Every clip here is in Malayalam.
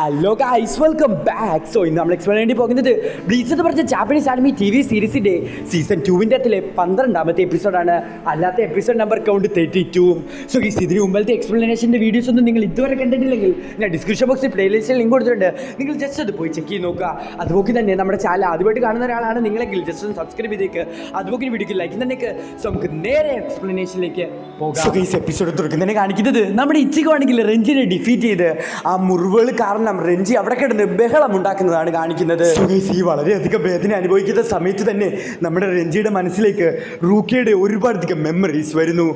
Hello guys, welcome back. So ഇന്ന് നമ്മൾ എക്സ്പ്ലെയിൻ വേണ്ടി പോകുന്നത് ബ്ലീച്ച് എന്ന് പറഞ്ഞ ജാപ്പനീസ് ആനിമി TV സീരീസിൻ്റെ സീസൺ 2-ൻ്റെ 12ാമത്തെ എപ്പിസോഡാണ്. അല്ലാത്ത episode number count 32. So guys, ഇതിന് മുമ്പത്തെ എക്സ്പ്ലനേഷൻ്റെ വീഡിയോസ് ഒന്നും നിങ്ങൾ ഇതുവരെ കണ്ടിട്ടില്ലെങ്കിൽ ഞാൻ ഡിസ്ക്രിപ്ഷൻ ബോക്സിൽ പ്ലേലിസ്റ്റിൽ ലിങ്ക് കൊടുത്തിട്ടുണ്ട്. നിങ്ങൾ ജസ്റ്റ് അത് പോയി ചെക്ക് ചെയ്ത് നോക്കുക. അതുപോലെ തന്നെ നമ്മുടെ ചാനൽ ആദ്യമായിട്ട് കാണുന്ന ഒരാളാണ് നിങ്ങളെങ്കിൽ ജസ്റ്റ് ഒന്ന് സബ്സ്ക്രൈബ് ചെയ്തേക്ക്. അതുപോലെ വീഡിയോക്ക് ലൈക്ക് തന്നേക്ക്. സോ നമുക്ക് നേരെ എക്സ്പ്ലനേഷനിലേക്ക് പോകാം. സോ ഗൈസ്, എപ്പിസോഡ് തുറക്കുന്നതിനെ കാണിക്കുന്നത് നമ്മുടെ ഇച്ചിക്കോ ആണെങ്കിൽ റെഞ്ചിനെ ഡിഫീറ്റ് ചെയ്ത് ആ മുറിവുകൾ കാരണം റെഞ്ചി അവിടെ കിടന്ന് ബഹളം ഉണ്ടാക്കുന്നതാണ് കാണിക്കുന്നത്. ഈ വളരെയധികം വേദന അനുഭവിക്കുന്ന സമയത്ത് തന്നെ നമ്മുടെ റെഞ്ചിയുടെ മനസ്സിലേക്ക് റൂക്കിയുടെ ഒരുപാടധികം മെമ്മറീസ് വരുന്നു.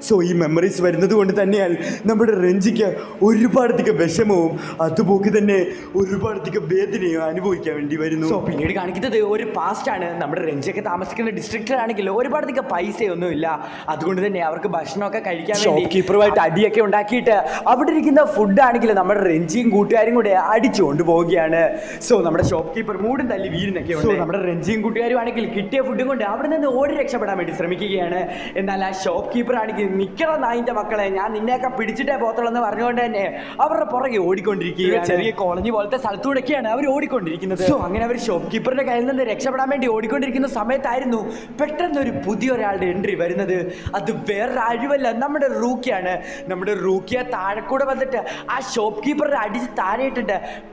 സോ ഈ മെമ്മറീസ് വരുന്നത് കൊണ്ട് തന്നെയാണ് നമ്മുടെ റെഞ്ചിക്ക് ഒരുപാടധികം വിഷമവും അതുപോലെ തന്നെ ഒരുപാടധികം വേദനയും അനുഭവിക്കാൻ വേണ്ടി വരുന്നു. സോ പിന്നീട് കാണിക്കുന്നത് ഒരു പാസ്റ്റാണ്. നമ്മുടെ റെഞ്ചിയൊക്കെ താമസിക്കുന്ന ഡിസ്ട്രിക്റ്റിലാണെങ്കിൽ ഒരുപാടധികം പൈസയൊന്നുമില്ല. അതുകൊണ്ട് തന്നെ അവർക്ക് ഭക്ഷണമൊക്കെ കഴിക്കാൻ വേണ്ടി കീപ്പറുമായിട്ട് അടിയൊക്കെ ഉണ്ടാക്കിയിട്ട് അവിടെ ഇരിക്കുന്ന ഫുഡ് ആണെങ്കിൽ നമ്മുടെ റെഞ്ചിയും കൂട്ടുകാരും കൂടെ അടിച്ചുകൊണ്ട് പോവുകയാണ്. സോ നമ്മുടെ ഷോപ്പ് കീപ്പർ മൂടും തല്ലി വീടിനൊക്കെ ഉണ്ട്. നമ്മുടെ റെഞ്ചിയും കൂട്ടുകാരും ആണെങ്കിൽ കിട്ടിയ ഫുഡും കൊണ്ട് അവിടെ നിന്ന് ഓടി രക്ഷപ്പെടാൻ വേണ്ടി ശ്രമിക്കുകയാണ്. എന്നാൽ ആ ഷോപ്പ് കീപ്പർ ആണെങ്കിൽ നിൽക്കണം നായിന്റെ മക്കളെ, ഞാൻ നിന്നെയൊക്കെ പിടിച്ചിട്ടേ പോത്തുള്ളൂ എന്ന് പറഞ്ഞുകൊണ്ട് തന്നെ അവരുടെ പുറകെ ഓടിക്കൊണ്ടിരിക്കുകയാണ്. ചെറിയ കോളനി പോലത്തെ സ്ഥലത്തൂടെയൊക്കെയാണ് അവർ ഓടിക്കൊണ്ടിരിക്കുന്നത്. സോ അങ്ങനെ അവർ ഷോപ്പ് കീപ്പറിന്റെ കയ്യിൽ നിന്ന് രക്ഷപ്പെടാൻ വേണ്ടി ഓടിക്കൊണ്ടിരിക്കുന്ന സമയത്തായിരുന്നു പെട്ടെന്ന് ഒരു പുതിയൊരാളുടെ എൻട്രി വരുന്നത്. അത് വേറൊരാഴുവല്ല, നമ്മുടെ റൂക്കിയാണ്. നമ്മുടെ റൂക്കിയെ താഴെക്കൂടെ വന്നിട്ട് ആ ഷോപ്പ് കീപ്പറിനെ അടിച്ച് താഴെ ഇട്ടിട്ട്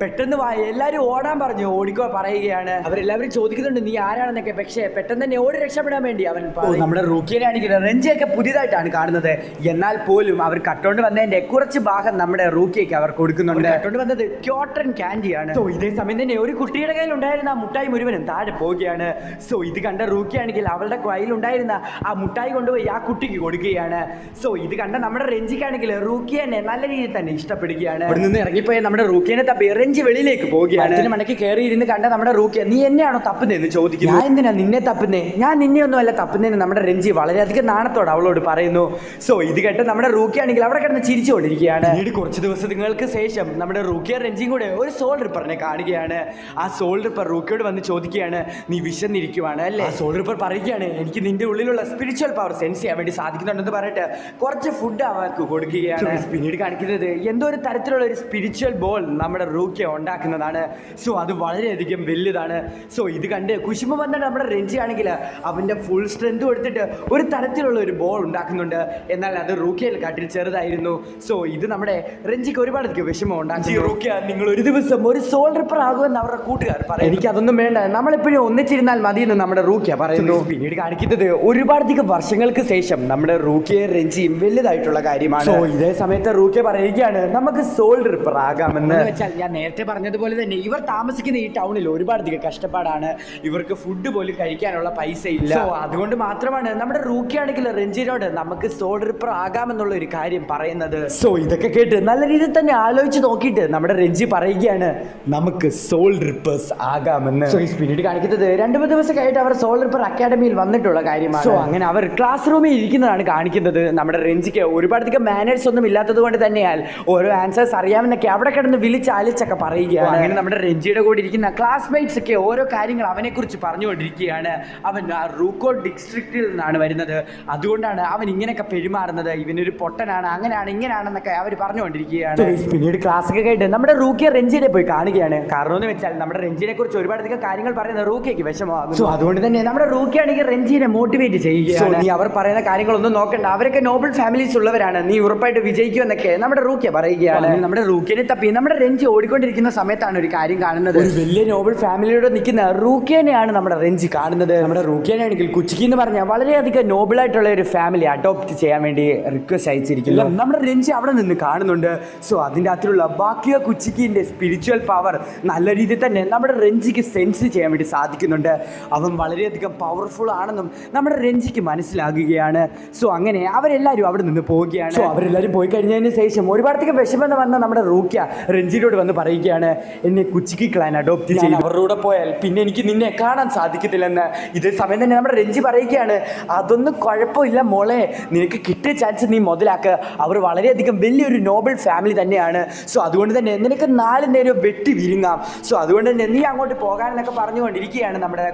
പെട്ടെന്ന് എല്ലാവരും ഓടാൻ പറഞ്ഞു ഓടിക്കോ പറയുകയാണ്. അവരെല്ലാവരും ചോദിക്കുന്നുണ്ട് നീ ആരാണെന്നൊക്കെ. പക്ഷേ പെട്ടെന്ന് തന്നെ ഓടി രക്ഷപ്പെടാൻ വേണ്ടി അവൻ നമ്മുടെ റൂക്കിയെ ആണെങ്കിൽ റെഞ്ചിയൊക്കെ പുതിയതായിട്ടാണ് കാണുന്നത്. എന്നാൽ പോലും അവർ കട്ടോണ്ട് വന്നതിന്റെ കുറച്ച് ഭാഗം നമ്മുടെ റൂക്കിയൊക്കെ അവർ കൊടുക്കുന്നുണ്ട്. കട്ടോണ്ട് വന്നത് ക്യോട്ടൻ ക്യാൻഡിയാണ്. സോ ഇതേ സമയം തന്നെ ഒരു കുട്ടിയുടെ കയ്യിൽ ഉണ്ടായിരുന്ന ആ മുട്ടായി മുഴുവനും താഴെ പോവുകയാണ്. സോ ഇത് കണ്ട റൂക്കിയാണെങ്കിൽ അവളുടെ കയ്യിലുണ്ടായിരുന്ന ആ മുട്ടായി കൊണ്ടുപോയി ആ കുട്ടിക്ക് കൊടുക്കുകയാണ്. സോ ഇത് കണ്ട നമ്മുടെ റെഞ്ചിക്കാണെങ്കിൽ റൂക്കിയെ നല്ല രീതിയിൽ തന്നെ ഇഷ്ടപ്പെടുകയാണ്. അവിടെ നിന്ന് ഇറങ്ങിപ്പോയ നമ്മുടെ റൂക്കിയെ തപ്പി റെഞ്ചി വെളിയിലേക്ക് പോവുകയാണ്. മടക്കി കയറി ഇരുന്ന് കണ്ട നമ്മുടെ റൂക്കിയ നീ എന്നെയാണോ തപ്പുന്നതെന്ന് ചോദിക്കുന്നു. ഞാൻ എന്തിനാ നിന്നെ തപ്പുന്നേ? ഞാൻ നിന്നെ ഒന്നും അല്ല തപ്പുന്നതെന്ന് നമ്മുടെ റെഞ്ചി വളരെയധികം നാണത്തോടെ അവളോട് പറയുന്നു. സോ ഇത് കേട്ട് നമ്മുടെ റൂക്കിയാണെങ്കിൽ അവിടെ കിടന്ന് ചിരിച്ചുകൊണ്ടിരിക്കുകയാണ്. പിന്നീട് കുറച്ച് ദിവസങ്ങൾക്ക് ശേഷം നമ്മുടെ റൂക്കിയ റെഞ്ചിയും കൂടെ ഒരു സോൾ റിപ്പറിനെ കാണുകയാണ്. ആ സോൾ റിപ്പർ റൂക്കിയോട് വന്ന് ചോദിക്കുകയാണ് നീ വിശന്നിരിക്കുവാണ് അല്ലേ? ആ സോൾ റിപ്പർ പറയുകയാണ് എനിക്ക് നിന്റെ ഉള്ളിലുള്ള സ്പിരിച്വൽ പവർ സെൻസ് ചെയ്യാൻ വേണ്ടി സാധിക്കുന്നുണ്ടെന്ന് പറഞ്ഞിട്ട് കുറച്ച് ഫുഡ് അവർക്ക് കൊടുക്കുകയാണ്. പിന്നീട് കാണിക്കുന്നത് എന്തോ ഒരു തരത്തിലുള്ള ഒരു സ്പിരിച്വൽ ബോൾ നമ്മുടെ റൂക്കിയ ഉണ്ടാക്കുന്നതാണ്. സോ അത് വളരെയധികം വലുതാണ്. സോ ഇത് കണ്ട് കുശുമ്പ വന്നിട്ട് നമ്മുടെ റെഞ്ചി ആണെങ്കിൽ അവൻ്റെ ഫുൾ സ്ട്രെങ്ത് കൊടുത്തിട്ട് ഒരു തരത്തിലുള്ള ഒരു ബോൾ ഉണ്ടാക്കുന്നുണ്ട്. എന്നാൽ അത് റൂക്കിയയിൽ കാട്ടിൽ ചെറുതായിരുന്നു. സോ ഇത് നമ്മുടെ റെഞ്ചിക്ക് ഒരുപാടധികം വിഷമം ഉണ്ടാക്കി. റൂക്കിയ നിങ്ങൾ ഒരു ദിവസം ഒരു സോൾ റിപ്പർ ആകുമെന്ന് അവരുടെ കൂട്ടുകാർ പറയും. എനിക്ക് അതൊന്നും വേണ്ട, നമ്മളെപ്പോഴും ഒന്നിച്ചിരുന്നാൽ മതി എന്ന് നമ്മുടെ റൂക്കിയ പറയുന്നു. പിന്നീട് കാണിക്കുന്നത് ഒരുപാടധികം വർഷങ്ങൾക്ക് ശേഷം നമ്മുടെ റൂക്കിയെ റെഞ്ചിയും വലുതായിട്ടുള്ള കാര്യമാണ്. സോ ഇതേ സമയത്ത് റൂക്കിയ പറയുകയാണ് നമുക്ക് സോൾ റിപ്പർ ആകാമെന്ന്. വെച്ചാൽ ഞാൻ നേരത്തെ പറഞ്ഞതുപോലെ തന്നെ ഇവർ താമസിക്കുന്ന ഈ ടൗണിൽ ഒരുപാടധികം കഷ്ടപ്പാടാണ്. ഇവർക്ക് ഫുഡ് പോലും കഴിക്കാനുള്ള പൈസ ഇല്ല. സോ അതുകൊണ്ട് മാത്രമാണ് നമ്മുടെ റൂക്കിയാണെങ്കിൽ റെഞ്ചിനോട് നമുക്ക് സോൾ റിപ്പർ ആകാമെന്നുള്ള ഒരു കാര്യം പറയുന്നത്. സോ ഇതൊക്കെ കേട്ട് നല്ല രീതിയിൽ തന്നെ ആലോചിച്ച് നോക്കിയിട്ട് നമ്മുടെ റെഞ്ചി പറയുകയാണ് നമുക്ക് സോൾ റിപ്പേഴ്സ് ആകാമെന്ന്. സോ ഈ പിന്നീട് കാണിക്കുന്നത് 2-3 ദിവസം കഴിഞ്ഞിട്ട് അവർ സോൾ റിപ്പർ അക്കാഡമിയിൽ വന്നിട്ടുള്ള കാര്യമാണ്. സോ അങ്ങനെ അവർ ക്ലാസ് റൂമിൽ ഇരിക്കുന്നതാണ് കാണിക്കുന്നത്. നമ്മുടെ റെഞ്ചിക്ക് ഒരുപാടധികം മാനേഴ്സ് ഒന്നും ഇല്ലാത്തത് കൊണ്ട് തന്നെയാൽ ഓരോ ആൻസേഴ്സ് അറിയാമെന്നൊക്കെ അവിടെ കിടന്ന് വിളിച്ചാലിച്ചൊക്കെ പറയുകയാണ്. അങ്ങനെ നമ്മുടെ റെഞ്ചിയുടെ കൂടെ ഇരിക്കുന്ന ക്ലാസ്മേറ്റ്സ് ഒക്കെ ഓരോ കാര്യങ്ങൾ അവനെക്കുറിച്ച് പറഞ്ഞുകൊണ്ടിരിക്കുകയാണ്. അവൻ ആ റൂക്കോ ഡിസ്ട്രിക്റ്റിൽ നിന്നാണ് വരുന്നത്, അതുകൊണ്ടാണ് അവൻ ഇങ്ങനെയൊക്കെ പെരുമാറുന്നത്, ഇവനൊരു പൊട്ടനാണ്, അങ്ങനെയാണ് ഇങ്ങനെയാണെന്നൊക്കെ അവർ പറഞ്ഞുകൊണ്ടിരിക്കുകയാണ്. പിന്നീട് ക്ലാസ്സൊക്കെ കേട്ട് നമ്മുടെ റൂക്കിയ റെഞ്ചിനെ പോയി കാണുകയാണ്. കാരണം എന്ന് വെച്ചാൽ നമ്മുടെ റെഞ്ചിനെ കുറിച്ച് ഒരുപാടധികം കാര്യങ്ങൾ പറയുന്ന റൂക്കിയക്ക് വിഷമമാകും. സോ അതുകൊണ്ട് തന്നെ നമ്മുടെ റൂക്കിയാണെങ്കിൽ റെഞ്ചിനെ മോട്ടിവേറ്റ് ചെയ്യുകയാണ്. നീ അവർ പറയുന്ന കാര്യങ്ങളൊന്നും നോക്കണ്ട, അവരൊക്കെ നോബൽ ഫാമിലീസ് ഉള്ളവരാണ്, നീ ഉറപ്പായിട്ട് വിജയിക്കുമെന്നൊക്കെ നമ്മുടെ റൂക്കിയ പറയുകയാണ്. നമ്മുടെ റൂക്കിയനെ തപ്പി നമ്മുടെ റെഞ്ചി ഓടിക്കൊണ്ടിരിക്കുന്ന സമയത്താണ് ഒരു കാര്യം കാണുന്നത്. ഒരു വലിയ നോബൽ ഫാമിലിയോട് നിൽക്കുന്ന റൂക്കിയനെയാണ് നമ്മുടെ റെഞ്ചി കാണുന്നത്. നമ്മുടെ റൂക്കിയനാണെങ്കിൽ കുച്ചിക്കി എന്ന് പറഞ്ഞാൽ വളരെയധികം നോബിളായിട്ടുള്ള ഒരു ഫാമിലി അഡോപ്റ്റ് ചെയ്യാൻ വേണ്ടി റിക്വസ്റ്റ് അയച്ചിരിക്കുന്നു. നമ്മുടെ റെഞ്ചി അവിടെ നിന്ന് കാണുന്നുണ്ട്. സോ അതിൻ്റെ അകത്തുള്ള ബാക്കിയ കുച്ചിക്കിൻ്റെ സ്പിരിച്വൽ പവർ നല്ല രീതിയിൽ തന്നെ നമ്മുടെ റെഞ്ചിക്ക് സെൻസ് ചെയ്യാൻ വേണ്ടി സാധിക്കുന്നുണ്ട്. അവൻ വളരെയധികം പവർഫുൾ ആണെന്നും നമ്മുടെ റെഞ്ചിക്ക് മനസ്സിലാകുകയാണ്. സോ അങ്ങനെ അവരെല്ലാവരും അവിടെ നിന്ന് പോവുകയാണ്. സോ അവരെല്ലാവരും പോയി കഴിഞ്ഞതിന് ശേഷം ഒരുപാടധികം വിഷമെന്ന് വന്ന നമ്മുടെ റൂക്കിയ റെഞ്ചിനോട് വന്ന് പറയുകയാണ് എന്നെ കുച്ചിക്കി ക്ലാൻ അഡോപ്റ്റ് ചെയ്യാൻ അവരുടെ പോയാൽ പിന്നെ എനിക്ക് നിന്നെ കാണാൻ സാധിക്കത്തില്ലെന്ന്. ഇതേ സമയം തന്നെ നമ്മുടെ രഞ്ജി പറയുകയാണ് അതൊന്നും കുഴപ്പമില്ല മോളെ, നിനക്ക് കിട്ടിയ ചാൻസ് നീ മുതലാക്കുക. അവർ വളരെയധികം വലിയൊരു നോബൽ ഫാമിലി തന്നെയാണ്. സോ അതുകൊണ്ട് തന്നെ നിനക്ക് 4 നേരം വെട്ടി വിരുങ്ങാം. സോ അതുകൊണ്ട് തന്നെ നീ അങ്ങോട്ട് പോകാനെന്നൊക്കെ പറഞ്ഞുകൊണ്ടിരിക്കുകയാണ് നമ്മുടെ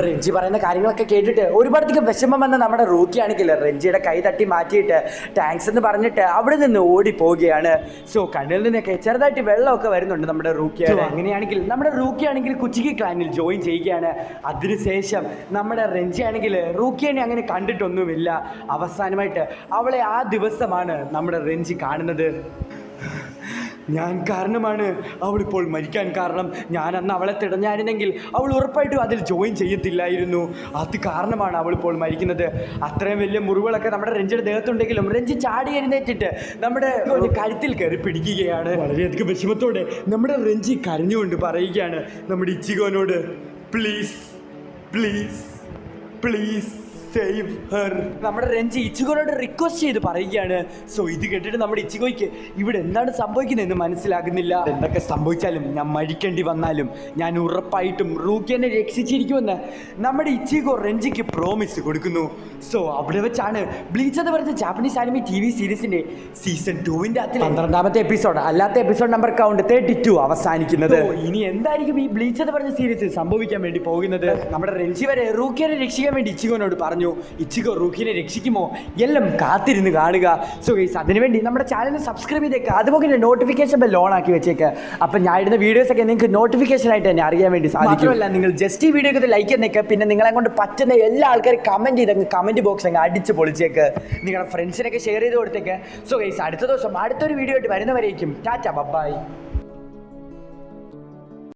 രഞ്ജി പറയുന്ന കാര്യങ്ങളൊക്കെ കേട്ടിട്ട് ഒരുപാടധികം വിഷമം വന്ന നമ്മുടെ റൂക്കി ആണെങ്കിൽ രഞ്ജിയുടെ കൈ തട്ടി മാറ്റിയിട്ട് താങ്ക്സ് എന്ന് പറഞ്ഞിട്ട് അവിടെ നിന്ന് ഓടി പോവുകയാണ്. സോ കണ്ണിൽ നിന്നൊക്കെ ചെറുതായിട്ട് വെള്ളമൊക്കെ വരുന്നുണ്ട് നമ്മുടെ റൂക്കിയ. അങ്ങനെയാണെങ്കിൽ നമ്മുടെ റൂക്കിയ ആണെങ്കിൽ കുച്ചിക്ക് ക്ലാനിൽ ജോയിൻ ചെയ്യുകയാണ്. അതിനുശേഷം നമ്മുടെ റെഞ്ചി ആണെങ്കിൽ റൂക്കിയനെ അങ്ങനെ കണ്ടിട്ടൊന്നുമില്ല. അവസാനമായിട്ട് അവളെ ആ ദിവസമാണ് നമ്മുടെ റെഞ്ചി കാണുന്നത്. ഞാൻ കാരണമാണ് അവളിപ്പോൾ മരിക്കാൻ കാരണം. ഞാൻ അന്ന് അവളെ തിടഞ്ഞായിരുന്നെങ്കിൽ അവൾ ഉറപ്പായിട്ടും അതിൽ ജോയിൻ ചെയ്യത്തില്ലായിരുന്നു. അത് കാരണമാണ് അവളിപ്പോൾ മരിക്കുന്നത്. അത്രയും വലിയ മുറിവുകളൊക്കെ നമ്മുടെ റെഞ്ചിയുടെ ദേഹത്തുണ്ടെങ്കിലും റെഞ്ചി ചാടി എഴുന്നേറ്റിട്ട് നമ്മുടെ കഴുത്തിൽ കയറി പിടിക്കുകയാണ്. വളരെയധികം വിഷമത്തോടെ നമ്മുടെ റെഞ്ചി കരഞ്ഞുകൊണ്ട് പറയുകയാണ് നമ്മുടെ ഇച്ചിഗോനോട്, please please please save her. നമ്മുടെ റെഞ്ചി ഇച്ചിഗോനോട് റിക്വസ്റ്റ് ചെയ്ത് പറയുകയാണ്. സോ ഇത് കേട്ടിട്ട് നമ്മുടെ ഇച്ചിഗോയ്ക്ക് ഇവിടെ എന്താണ് സംഭവിക്കുന്നതെന്ന് മനസ്സിലാകുന്നില്ല. എന്തൊക്കെ സംഭവിച്ചാലും ഞാൻ മരിക്കേണ്ടി വന്നാലും ഞാൻ ഉറപ്പായിട്ടും റൂക്കിയനെ രക്ഷിച്ചിരിക്കുമെന്ന് നമ്മുടെ ഇച്ചിഗോ റെഞ്ചിക്ക് പ്രോമിസ് കൊടുക്കുന്നു. സോ അവിടെ വെച്ചാണ് ബ്ലീച്ച് എന്ന് പറഞ്ഞ ജാപ്പനീസ് ആനിമി TV സീരീസിന്റെ സീസൺ 2-ന്റെ 12ാമത്തെ എപ്പിസോഡ്, അല്ലാത്ത എപ്പിസോഡ് നമ്പർ കൗണ്ട് 32 അവസാനിക്കുന്നത്. ഇനി എന്തായിരിക്കും ഈ ബ്ലീച്ച് എന്ന് പറഞ്ഞ സീരീസ് സംഭവിക്കാൻ വേണ്ടി പോകുന്നത്? നമ്മുടെ റെഞ്ചി വരെ റൂക്കിയനെ രക്ഷിക്കാൻ വേണ്ടി ഇച്ചിഗോനോട് പറഞ്ഞു. ഇച്ചിഗോ റൂക്കിനെ രക്ഷിക്കുമോ? എല്ലാം കാത്തിരുന്ന് കാണുക. സോ ഗൈസ്, അതിനുവേണ്ടി നമ്മുടെ ചാനൽ സബ്സ്ക്രൈബ് ചെയ്തേക്കുക. അതുപോലെ നോട്ടിഫിക്കേഷൻ ബെൽ ഓൺ ആക്കി വെച്ചേക്കുക. അപ്പം ഞാൻ ഇടുന്ന വീഡിയോസ് ഒക്കെ നിങ്ങൾക്ക് നോട്ടിഫിക്കേഷൻ ആയിട്ട് തന്നെ അറിയാൻ വേണ്ടി സാധിക്കുമല്ല. നിങ്ങൾ ജസ്റ്റ് ഈ വീഡിയോക്ക് ലൈക്ക് എന്നേക്കുക. പിന്നെ നിങ്ങളെ കൊണ്ട് പറ്റുന്ന എല്ലാ ആൾക്കാരും കമൻറ്റ് ചെയ്തങ്ങ് കമൻറ്റ് ബോക്സ് അങ്ങ് അടിച്ച് പൊളിച്ചേക്ക്. നിങ്ങളുടെ ഫ്രണ്ട്സിനൊക്കെ ഷെയർ ചെയ്ത് കൊടുത്തേക്ക്. സോ ഗൈസ്, അടുത്ത ദിവസം അടുത്തൊരു വീഡിയോ ആയിട്ട് വരുന്നവരേക്കും ടാറ്റ ബൈ.